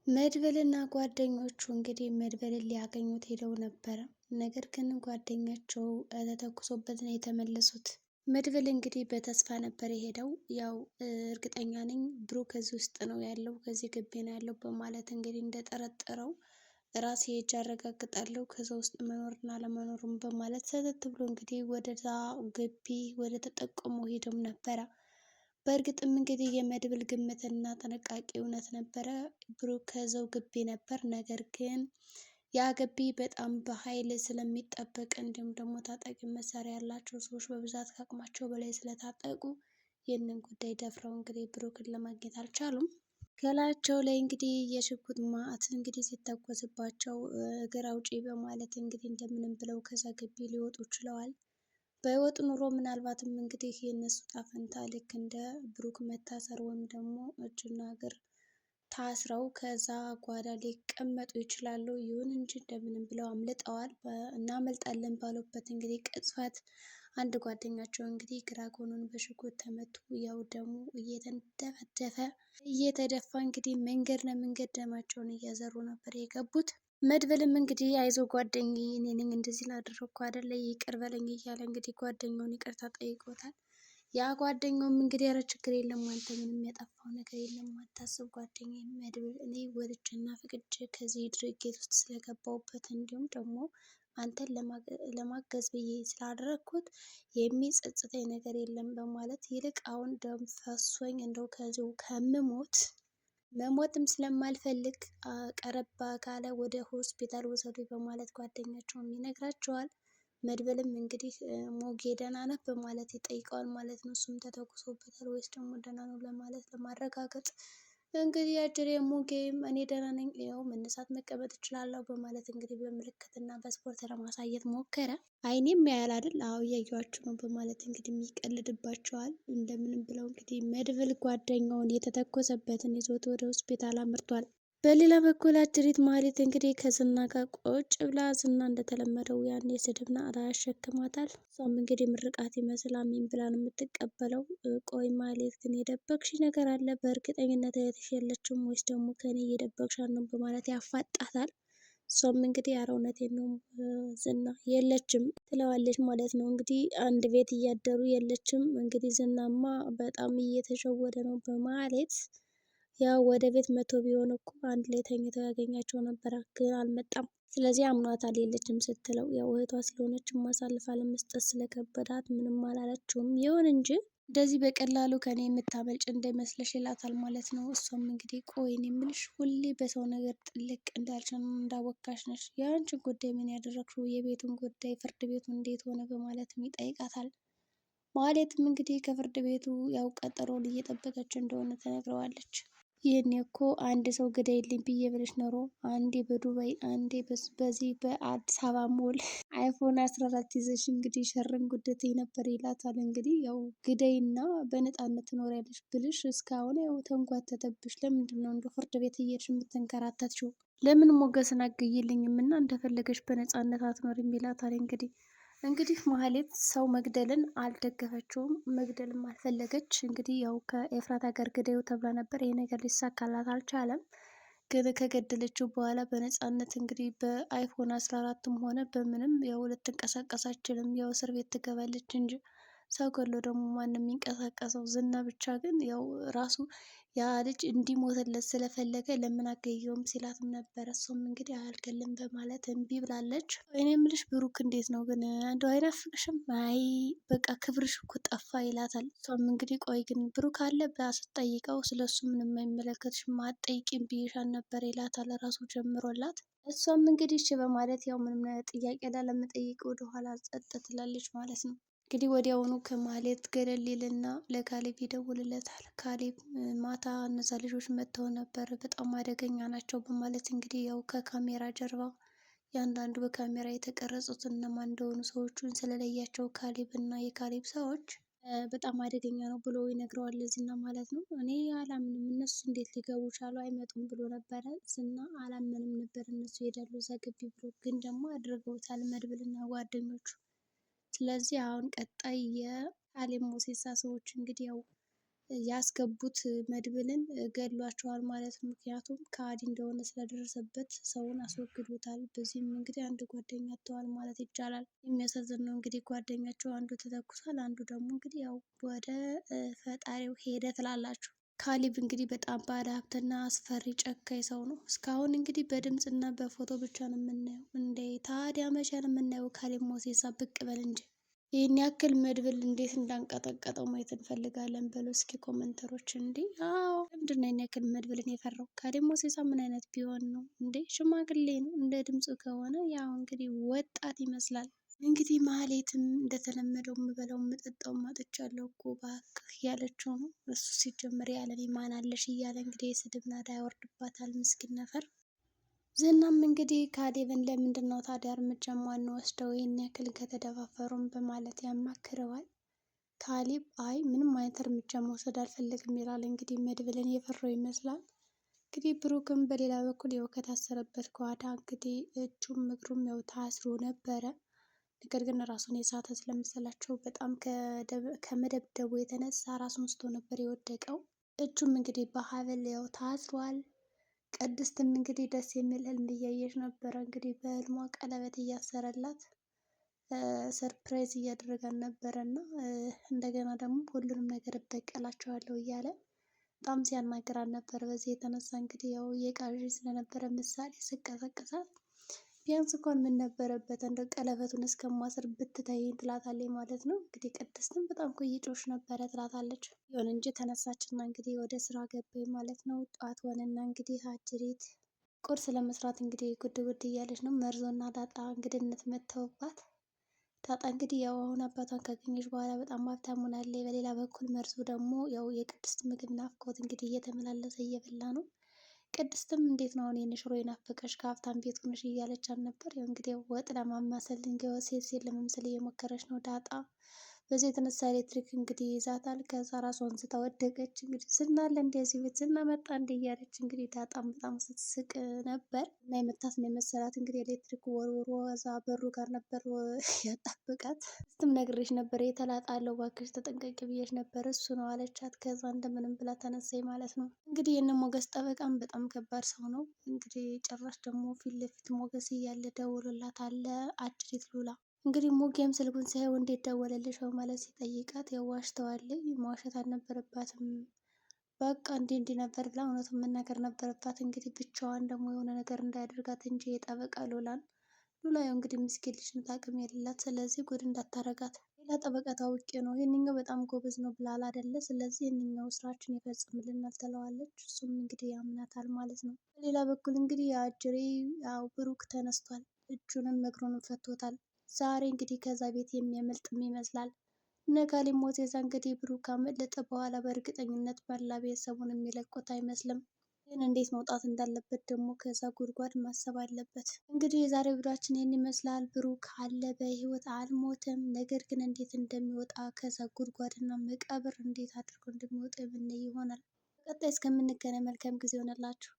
መድብልና ጓደኞቹ እንግዲህ መድብልን ሊያገኙት ሄደው ነበረ። ነገር ግን ጓደኛቸው ተተኩሶበት ነው የተመለሱት። መድብል እንግዲህ በተስፋ ነበር የሄደው። ያው እርግጠኛ ነኝ ብሩክ ከዚህ ውስጥ ነው ያለው፣ ከዚህ ግቢ ነው ያለው በማለት እንግዲህ እንደጠረጠረው ራሴ ሄጄ አረጋግጣለሁ ከዛ ውስጥ መኖርና አለመኖሩም በማለት ሰተት ብሎ እንግዲህ ወደዛ ግቢ ወደ ተጠቆመው ሄደውም ነበረ። በእርግጥም እንግዲህ የመድብል ግምትና ጥንቃቄ እውነት ነበረ። ብሩክ ከዛው ግቢ ነበር። ነገር ግን ያ ግቢ በጣም በኃይል ስለሚጠበቅ እንዲሁም ደግሞ ታጣቂ መሳሪያ ያላቸው ሰዎች በብዛት ከአቅማቸው በላይ ስለታጠቁ ይህንን ጉዳይ ደፍረው እንግዲህ ብሩክን ለማግኘት አልቻሉም። ከላያቸው ላይ እንግዲህ የሽጉጥ ማዕት እንግዲህ ሲተኮስባቸው እግር አውጪ በማለት እንግዲህ እንደምንም ብለው ከዛ ግቢ ሊወጡ ችለዋል። በህይወት ኑሮ ምናልባትም እንግዲህ የእነሱ ጣፈንታ ልክ እንደ ብሩክ መታሰር ወይም ደግሞ እጅና እግር ታስረው ከዛ ጓዳ ሊቀመጡ ይችላሉ። ይሁን እንጂ እንደምንም ብለው አምልጠዋል። እናመልጣለን ባሉበት እንግዲህ ቅጽበት አንድ ጓደኛቸው እንግዲህ ግራ ጎኑን በሽጉጥ ተመቱ። ያው ደግሞ እየተደፈደፈ እየተደፋ እንግዲህ መንገድ ለመንገድ ደማቸውን እያዘሩ ነበር የገቡት። መድብልም እንግዲህ አይዞ ጓደኛዬ እኔ ነኝ እንደዚህ ላደረግኩ አይደለ ይቅር በለኝ እያለ እንግዲህ ጓደኛውን ይቅርታ ጠይቆታል። ያ ጓደኛውም እንግዲህ ኧረ ችግር የለም አንተ ምንም ያጠፋው ነገር የለም አታስብ ጓደኛዬ መድብል፣ እኔ ወድጄና ፈቅጄ ከዚህ ድርጊት ውስጥ ስለገባሁበት እንዲሁም ደግሞ አንተን ለማገዝ ብዬ ስላደረግኩት የሚጸጽተኝ ነገር የለም በማለት ይልቅ አሁን ደም ፈሶኝ እንደው ከዚሁ ከምሞት መሞትም ስለማልፈልግ ቀረባ ካለ ወደ ሆስፒታል ውሰዱኝ በማለት ጓደኛቸውም ይነግራቸዋል። መድብልም እንግዲህ ሞጌ ደህና ነህ በማለት ይጠይቀዋል ማለት ነው። እሱም ተተኩሶበታል ወይስ ደግሞ ደህና ነው ለማለት ለማረጋገጥ እንግዲህ አጅሬ ሙጌም እኔ ደህና ነኝ፣ ያው መነሳት መቀመጥ እችላለሁ በማለት እንግዲህ በምልክትና በስፖርት ለማሳየት ሞከረ። አይኔም ያያል አይደል? አዎ እያዩዋችሁ ነው በማለት እንግዲህ ይቀልድባቸዋል። እንደምንም ብለው እንግዲህ መድብል ጓደኛውን የተተኮሰበትን ይዞት ወደ ሆስፒታል አምርቷል። በሌላ በኩል አጅሪት ማህሌት እንግዲህ ከዝና ጋር ቁጭ ብላ ዝና እንደተለመደው ያን የስድብ ናዳ ያሸክማታል። እሷም እንግዲህ ምርቃት ይመስል አሜን ብላ ነው የምትቀበለው። ቆይ ማህሌት ግን የደበቅሽ ነገር አለ በእርግጠኝነት እህትሽ የለችም ወይስ ደግሞ ከኔ እየደበቅሻት ነው በማለት ያፋጣታል። እሷም እንግዲህ ኧረ እውነቴን ነው ዝና የለችም ትለዋለች ማለት ነው። እንግዲህ አንድ ቤት እያደሩ የለችም። እንግዲህ ዝናማ በጣም እየተሸወደ ነው በማህሌት። ያው ወደ ቤት መቶ ቢሆን እኮ አንድ ላይ ተኝተው ያገኛቸው ነበር፣ ግን አልመጣም። ስለዚህ አምኗታል የለችም ስትለው፣ ያው እህቷ ስለሆነች ማሳልፋ ለመስጠት ስለከበዳት ምንም አላለችውም። ይሁን እንጂ እንደዚህ በቀላሉ ከኔ የምታመልጭ እንዳይመስልሽ ይላታል ማለት ነው። እሷም እንግዲህ ቆይን የምልሽ ሁሌ በሰው ነገር ጥልቅ እንዳልሽን እንዳወካሽ ነሽ፣ የአንቺን ጉዳይ ምን ያደረግሽው፣ የቤቱን ጉዳይ ፍርድ ቤቱ እንዴት ሆነ በማለትም ይጠይቃታል። ማለትም እንግዲህ ከፍርድ ቤቱ ያው ቀጠሮውን እየጠበቀች እንደሆነ ተነግረዋለች። ይህኔ እኮ አንድ ሰው ግደይልኝ ብዬ ብለሽ ኖሮ አንዴ በዱባይ አንዴ በዚህ በአዲስ አበባ ሞል አይፎን 14 ይዘሽ እንግዲህ ሸርን ጉደት ነበር ይላታል። እንግዲህ ያው ግደይና በነፃነት ትኖሪያለሽ ብልሽ እስካሁን ያው ተንጓተተብሽ። ለምንድን ነው እንደ ፍርድ ቤት እየሄድሽ የምትንከራተትሽው? ለምን ሞገስን አትገይልኝም እና እንደፈለገች በነፃነት አትኖሪም ይላታል። እንግዲህ ማህሌት ሰው መግደልን አልደገፈችውም፣ መግደልም አልፈለገች። እንግዲህ ያው ከኤፍራታ ጋር ግደዩ ተብላ ነበር። ይሄ ነገር ሊሳካላት አልቻለም። ግን ከገደለችው በኋላ በነፃነት እንግዲህ በአይፎን 14ም ሆነ በምንም ያው ልትንቀሳቀስ አትችልም። ያው እስር ቤት ትገባለች እንጂ ሰው ገሎ ደግሞ ማንም የሚንቀሳቀሰው። ዝና ብቻ ግን ያው ራሱ ያ ልጅ እንዲሞትለት ስለፈለገ ለምን አገየውም ሲላትም ነበረ። እሱም እንግዲህ አያልገልም በማለት እምቢ ብላለች። እኔ የምልሽ ብሩክ እንዴት ነው ግን እንደው አይናፍቅሽም? አይ በቃ ክብርሽ እኮ ጠፋ ይላታል። እሷም እንግዲህ ቆይ ግን ብሩክ አለ ብላ ስትጠይቀው ስለሱ ምንም አይመለከትሽም አትጠይቂም ብዬሻል ነበር ይላታል ራሱ ጀምሮላት። እሷም እንግዲህ እሺ በማለት ያው ምንም ጥያቄ ላለመጠየቅ ወደኋላ ጸጥ ትላለች ማለት ነው። እንግዲህ ወዲያውኑ ከማህሌት ገለል ይልና ለካሌብ ይደውልለታል። ካሌብ ማታ እነዛ ልጆች መጥተው ነበር በጣም አደገኛ ናቸው በማለት እንግዲህ ያው ከካሜራ ጀርባ ያንዳንዱ በካሜራ የተቀረጹት እነማን እንደሆኑ ሰዎቹን ስለለያቸው ካሌብ እና የካሌብ ሰዎች በጣም አደገኛ ነው ብሎ ይነግረዋል ዝና ማለት ነው። እኔ አላምንም እነሱ እንዴት ሊገቡ ቻሉ አይመጡም ብሎ ነበረ ዝና። አላመንም ነበር እነሱ ይሄዳሉ እዛ ግቢ ብሎ፣ ግን ደግሞ አድርገውታል መድብልና ጓደኞቹ። ስለዚህ አሁን ቀጣይ የካሌብ ሞሴሳ ሰዎች እንግዲህ ያው ያስገቡት መድብልን ገድሏቸዋል ማለት ነው። ምክንያቱም ከሃዲ እንደሆነ ስለደረሰበት ሰውን አስወግዶታል። በዚህም እንግዲህ አንድ ጓደኛ አጥተዋል ማለት ይቻላል። የሚያሳዝን ነው እንግዲህ ጓደኛቸው አንዱ ተተኩሷል፣ አንዱ ደግሞ እንግዲህ ያው ወደ ፈጣሪው ሄደ ትላላችሁ። ካሌብ እንግዲህ በጣም ባለ ሀብትና አስፈሪ ጨካኝ ሰው ነው። እስካሁን እንግዲህ በድምፅ እና በፎቶ ብቻ ነው የምናየው። እንዴ ታዲያ መቼ ነው የምናየው? ካሌብ ሞሴሳ ብቅ በል እንጂ። ይህን ያክል መድብል እንዴት እንዳንቀጠቀጠው ማየት እንፈልጋለን። በሉ እስኪ ኮመንተሮች። እንዴ አዎ ለምንድን ነው ይህን ያክል መድብልን የፈራው? ካሌብ ሞሴሳ ምን አይነት ቢሆን ነው እንዴ? ሽማግሌ ነው እንደ ድምፁ ከሆነ ያው እንግዲህ ወጣት ይመስላል። እንግዲህ ማህሌትም እንደተለመደው የምበላው የምጠጣው አጥቻለሁ እኮ እባክህ እያለችው ነው። እሱ ሲጀምር ያለኔ ማን አለሽ እያለ እንግዲህ የስድብ ናዳ ያወርድባታል። ምስኪን ነፈር። ዝናም እንግዲህ ካሌብን ለምንድን ነው ታዲያ እርምጃ ማንወስደው ይህን ያክል ከተደፋፈሩም በማለት ያማክረዋል። ካሌብ አይ ምንም አይነት እርምጃ መውሰድ አልፈልግም ይላል። እንግዲህ መድብልን የፈራው ይመስላል። እንግዲህ ብሩክም በሌላ በኩል ያው ከታሰረበት ጓዳ እንግዲህ እጁም እግሩም ያው ታስሮ ነበረ። ነገር ግን ራሱን የሳተ ስለመሰላቸው በጣም ከመደብደቡ የተነሳ ራሱን ስቶ ነበር የወደቀው። እጁም እንግዲህ በሀብል ያው ታስሯል። ቅድስትም እንግዲህ ደስ የሚል ህልም እያየች ነበረ። እንግዲህ በህልሟ ቀለበት እያሰረላት ሰርፕራይዝ እያደረጋን ነበረ እና እንደገና ደግሞ ሁሉንም ነገር እበቀላቸዋለሁ እያለ በጣም ሲያናግራን ነበር። በዚህ የተነሳ እንግዲህ ያው የቃዥ ስለነበረ ምሳሌ ስቀሰቅሳት ቢያንስ እንኳን ምን ነበረበት እንደ ቀለበቱን እስከማስር ብትተይኝ ትላታለች ማለት ነው። እንግዲህ ቅድስትም በጣም ቆይጮሽ ነበረ ትላታለች። ይሁን እንጂ ተነሳችና እንግዲህ ወደ ስራ ገባኝ ማለት ነው። ጠዋት ሆነና እንግዲህ አጅሬት ቁርስ ለመስራት እንግዲህ ጉድ ጉድ እያለች ነው። መርዞና ዳጣ እንግድነት መተውባት። ዳጣ እንግዲህ ያው አሁን አባቷን ካገኘች በኋላ በጣም ሀብታም ሆናለች። በሌላ በኩል መርዞ ደግሞ ያው የቅድስት ምግብ ናፍቆት እንግዲህ እየተመላለሰ እየበላ ነው። ቅድስትም እንዴት ነው አሁን የንሽሮ የናፈቀሽ ከሀብታም ቤት ሆነሽ እያለቻት ነበር። ያው እንግዲህ ወጥ ለማማሰል እንግዲህ ሴት ለመምሰል እየሞከረች ነው ዳጣ። በዚህ የተነሳ ኤሌክትሪክ እንግዲህ ይዛታል። ከዛ ራሷን ስታ ወደቀች። እንግዲህ ዝና አለ እንደዚህ ቤት ዝና መጣ እንደ እያለች እንግዲህ ዳጣም በጣም ስትስቅ ነበር እና የመታት ነው የመሰላት። እንግዲህ ኤሌክትሪክ ወርውሮ እዛ በሩ ጋር ነበር ያጣበቃት። ስትም ነግሬሽ ነበር የተላጣለው እባክሽ ተጠንቀቂ ብዬሽ ነበር እሱ ነው አለቻት። ከዛ እንደምንም ብላ ተነሳኝ ማለት ነው። እንግዲህ የነ ሞገስ ጠበቃም በጣም ከባድ ሰው ነው። እንግዲህ ጭራሽ ደግሞ ፊት ለፊት ሞገስ እያለ ደውሎላት አለ አጅሪት ሉላ። እንግዲህ ሙጌም ስልኩን ሳይሆን እንዴት ደወለልሽ በማለት ሲጠይቃት ያው ዋሽተዋለች። መዋሸት አልነበረባትም። በቃ እንዲህ ነበር ብላ እውነቱን መናገር ነበረባት። እንግዲህ ብቻዋን ደግሞ የሆነ ነገር እንዳያደርጋት እንጂ የጠበቃ ሉላን ሉላ ያው እንግዲህ ምስኪን ልጅ ናት፣ አቅም የሌላት። ስለዚህ ጉድ እንዳታረጋት ሌላ ጠበቃ ታውቄ ነው ይህንኛው በጣም ጎበዝ ነው ብላል አይደለ? ስለዚህ ይህንኛው ስራችን ይፈጽምልናል ትለዋለች። እሱም እንግዲህ ያምናታል ማለት ነው። በሌላ በኩል እንግዲህ የአጅሬ ያው ብሩክ ተነስቷል። እጁንም እግሩንም ፈቶታል። ዛሬ እንግዲህ ከዛ ቤት የሚያመልጥም ይመስላል። እነ ካሌብ ሞሴሳ እንግዲህ ብሩክ ካመለጠ በኋላ በእርግጠኝነት ባላ ቤተሰቡን የሚለቁት አይመስልም። ግን እንዴት መውጣት እንዳለበት ደግሞ ከዛ ጉድጓድ ማሰብ አለበት። እንግዲህ የዛሬው ቪዲዮአችን ይህን ይመስላል። ብሩክ አለ በህይወት አልሞተም። ነገር ግን እንዴት እንደሚወጣ ከዛ ጉድጓድና መቃብር እንዴት አድርጎ እንደሚወጣ የምናይ ይሆናል። በቀጣይ እስከምንገናኝ መልካም ጊዜ ይሆንላችሁ።